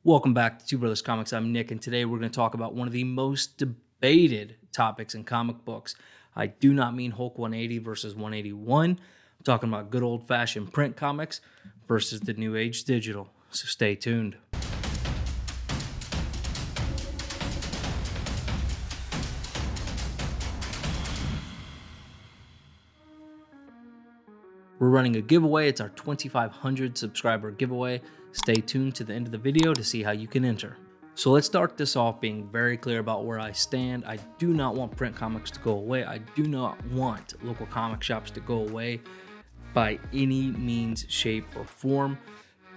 Welcome back to Two Brothers Comics. I'm Nick, and today we're going to talk about one of the most debated topics in comic books. I do not mean Hulk 180 versus 181. I'm talking about good old-fashioned print comics versus the new age digital. So stay tuned. We're running a giveaway. It's our 2,500 subscriber giveaway. Stay tuned to the end of the video to see how you can enter. So let's start this off being very clear about where I stand. I do not want print comics to go away. I do not want local comic shops to go away by any means, shape, or form.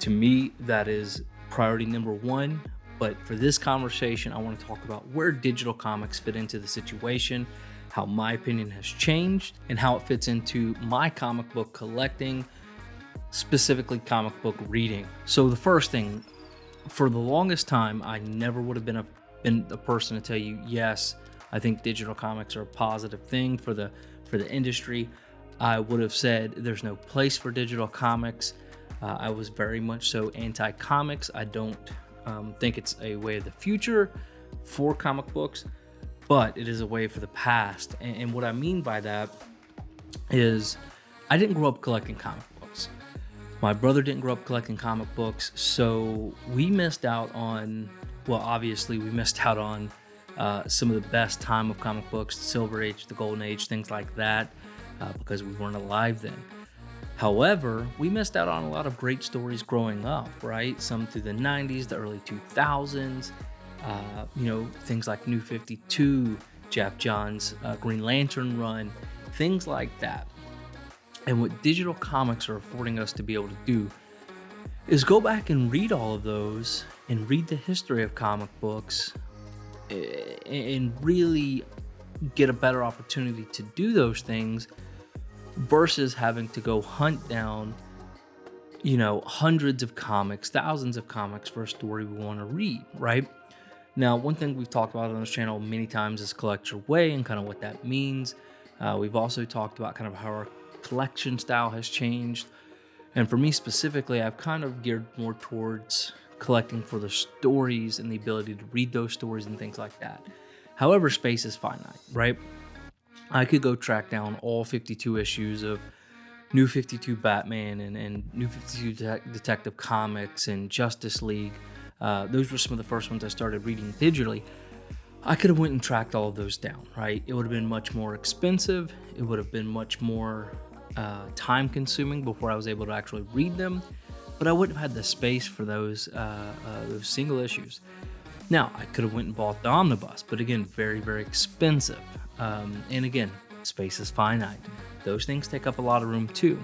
To me, that is priority number one. But for this conversation, I want to talk about where digital comics fit into the situation, how my opinion has changed, and how it fits into my comic book collecting, specifically comic book reading. So the first thing, for the longest time, I never would have been a person to tell you, yes, I think digital comics are a positive thing for the industry. I would have said there's no place for digital comics. I was very much so anti-comics. I don't think it's a way of the future for comic books, but it is a way for the past. And what I mean by that is I didn't grow up collecting comic books. My brother didn't grow up collecting comic books, so we missed out on, well, obviously we missed out on some of the best time of comic books, the Silver Age, the Golden Age, things like that, because we weren't alive then. However, we missed out on a lot of great stories growing up, right? Some through the 90s, the early 2000s, things like New 52, Jeff Johns' Green Lantern run, things like that. And what digital comics are affording us to be able to do is go back and read all of those and read the history of comic books and really get a better opportunity to do those things versus having to go hunt down, hundreds of comics, thousands of comics for a story we want to read, right? Now, one thing we've talked about on this channel many times is collect your way and kind of what that means. We've also talked about kind of how our collection style has changed. And for me specifically, I've kind of geared more towards collecting for the stories and the ability to read those stories and things like that. However, space is finite, right? I could go track down all 52 issues of New 52 Batman and New 52 Detective Comics and Justice League. Those were some of the first ones I started reading digitally. I could have went and tracked all of those down, right? It would have been much more expensive. It would have been much more time consuming before I was able to actually read them, but I wouldn't have had the space for those single issues. Now, I could have went and bought the omnibus, but again, very, very expensive. And again, space is finite. Those things take up a lot of room too.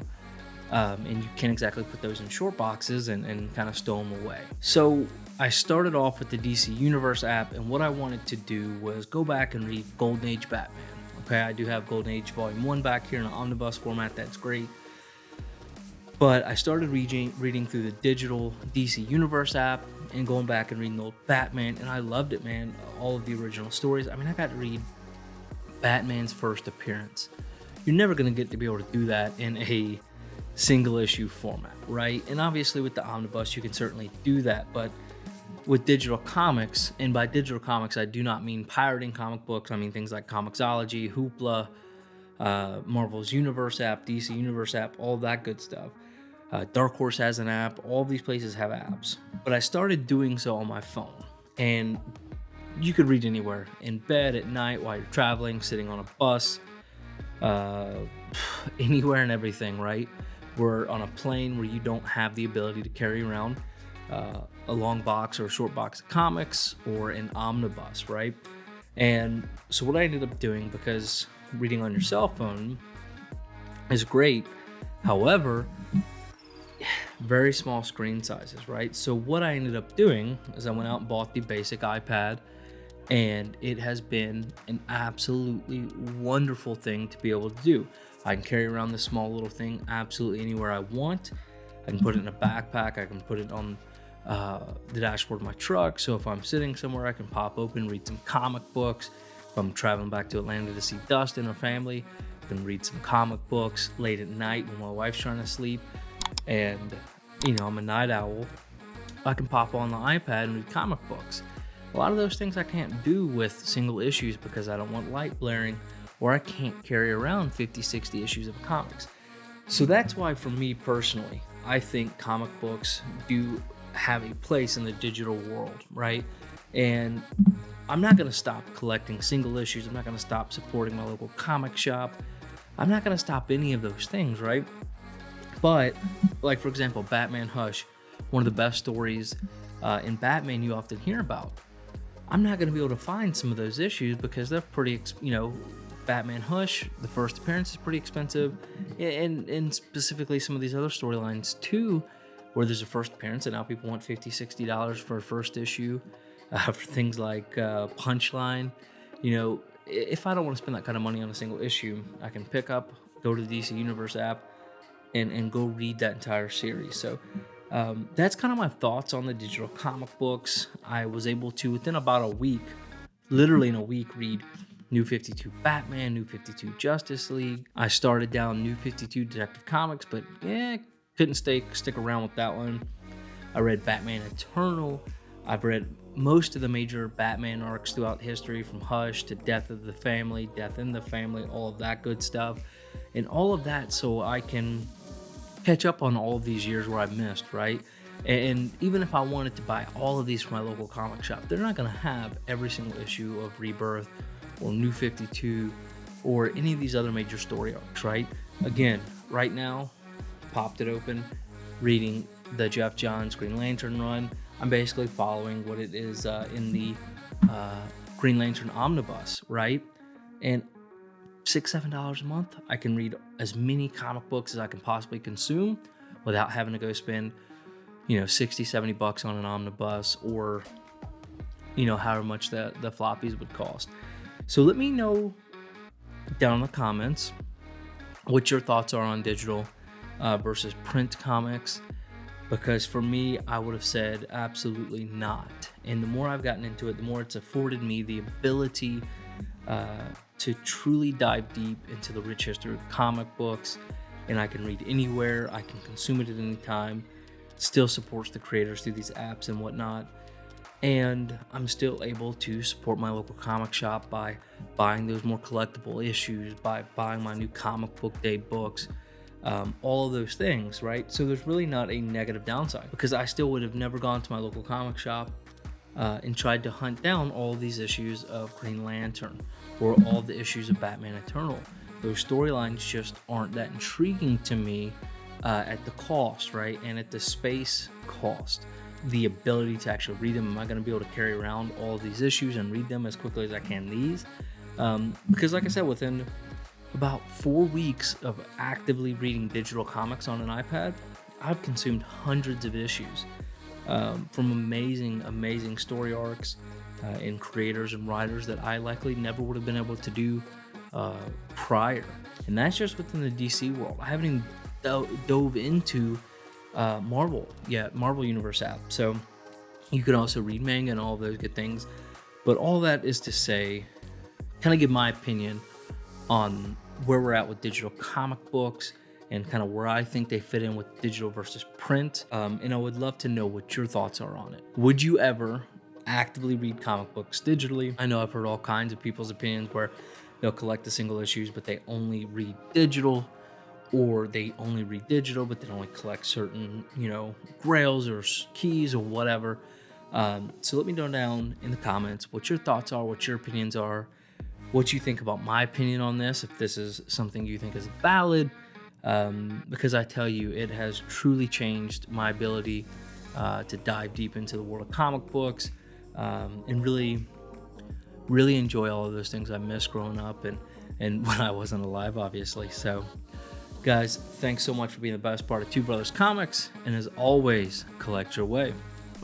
And you can't exactly put those in short boxes and kind of stow them away. So I started off with the DC Universe app, and what I wanted to do was go back and read Golden Age Batman. Okay, I do have Golden Age Volume 1 back here in an omnibus format. That's great. But I started reading through the digital DC Universe app and going back and reading the old Batman, and I loved it, man. All of the original stories. I mean, I got to read Batman's first appearance. You're never going to get to be able to do that in a single issue format, right? And obviously with the omnibus, you can certainly do that, but with digital comics, and by digital comics, I do not mean pirating comic books. I mean things like Comixology, Hoopla, Marvel's Universe app, DC Universe app, all that good stuff. Dark Horse has an app. All of these places have apps. But I started doing so on my phone. And you could read anywhere, in bed, at night, while you're traveling, sitting on a bus, anywhere and everything, right? We're on a plane where you don't have the ability to carry around a long box or a short box of comics or an omnibus, right? And so what I ended up doing, because reading on your cell phone is great, however, very small screen sizes, right? So what I ended up doing is I went out and bought the basic iPad, and it has been an absolutely wonderful thing to be able to do. I can carry around this small little thing absolutely anywhere I want. I can put it in a backpack. I can put it on the dashboard of my truck. So if I'm sitting somewhere, I can pop open, read some comic books. If I'm traveling back to Atlanta to see Dustin or family, I can read some comic books late at night when my wife's trying to sleep. And, I'm a night owl. I can pop on the iPad and read comic books. A lot of those things I can't do with single issues because I don't want light blaring, or I can't carry around 50, 60 issues of comics. So that's why, for me personally, I think comic books do have a place in the digital world, right? And I'm not going to stop collecting single issues. I'm not going to stop supporting my local comic shop. I'm not going to stop any of those things, right? But, like, for example, Batman Hush, one of the best stories in Batman you often hear about. I'm not going to be able to find some of those issues because they're pretty, Batman Hush, the first appearance is pretty expensive, and specifically some of these other storylines too, where there's a first appearance and now people want $50, $60 for a first issue, for things like Punchline. If I don't want to spend that kind of money on a single issue, I can pick up, go to the DC Universe app, and go read that entire series. So that's kind of my thoughts on the digital comic books. I was able to, within about a week, literally in a week, read New 52 Batman, New 52 Justice League. I started down New 52 Detective Comics, but couldn't stick around with that one. I read Batman Eternal. I've read most of the major Batman arcs throughout history, from Hush to Death in the Family, all of that good stuff. And all of that so I can catch up on all of these years where I missed, right? And even if I wanted to buy all of these from my local comic shop, they're not going to have every single issue of Rebirth or New 52 or any of these other major story arcs, right? Again, right now, popped it open, reading the Jeff Johns Green Lantern run. I'm basically following what it is in the Green Lantern Omnibus, right? And $6-7 a month, I can read as many comic books as I can possibly consume without having to go spend, $60-70 on an omnibus, or, however much the floppies would cost. So let me know down in the comments what your thoughts are on digital versus print comics, because for me, I would have said absolutely not. And the more I've gotten into it, the more it's afforded me the ability to truly dive deep into the rich history of comic books, and I can read anywhere, I can consume it at any time. Still supports the creators through these apps and whatnot, and I'm still able to support my local comic shop by buying those more collectible issues, by buying my new comic book day books, all of those things, right? So there's really not a negative downside, because I still would have never gone to my local comic shop and tried to hunt down all these issues of Green Lantern or all the issues of Batman Eternal. Those storylines just aren't that intriguing to me at the cost, right? And at the space cost, the ability to actually read them. Am I going to be able to carry around all of these issues and read them as quickly as I can these? Because like I said, within about 4 weeks of actively reading digital comics on an iPad, I've consumed hundreds of issues from amazing story arcs and creators and writers that I likely never would have been able to do prior. And that's just within the DC world. I haven't even dove into Marvel Universe app. So you can also read manga and all of those good things. But all that is to say, kind of give my opinion on where we're at with digital comic books and kind of where I think they fit in with digital versus print. And I would love to know what your thoughts are on it. Would you ever actively read comic books digitally? I know I've heard all kinds of people's opinions where they'll collect the single issues, but they only read digital, or they only read digital, but they only collect certain, grails or keys or whatever. So let me know down in the comments what your thoughts are, what your opinions are, what you think about my opinion on this, if this is something you think is valid, because I tell you, it has truly changed my ability to dive deep into the world of comic books and really enjoy all of those things I missed growing up and when I wasn't alive, obviously. So guys, thanks so much for being the best part of Two Brothers Comics, and as always, collect your way.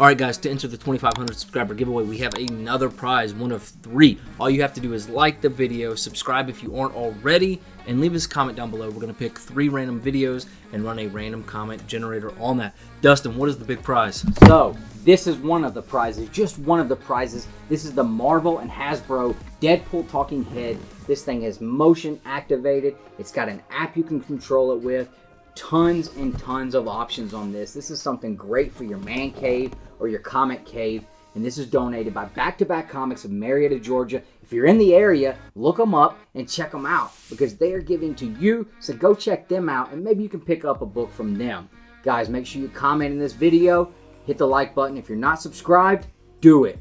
All right, guys, to enter the 2,500 subscriber giveaway, we have another prize, one of 3. All you have to do is like the video, subscribe if you aren't already, and leave us a comment down below. We're going to pick 3 random videos and run a random comment generator on that. Dustin, what is the big prize? So, this is one of the prizes, just one of the prizes. This is the Marvel and Hasbro Deadpool talking head. This thing is motion activated. It's got an app you can control it with. tons and tons of options on this. This is something great for your man cave or your comic cave. And this is donated by Back to Back Comics of Marietta, Georgia. If you're in the area, look them up and check them out because they are giving to you. So go check them out and maybe you can pick up a book from them. Guys, make sure you comment in this video. Hit the like button. If you're not subscribed, do it.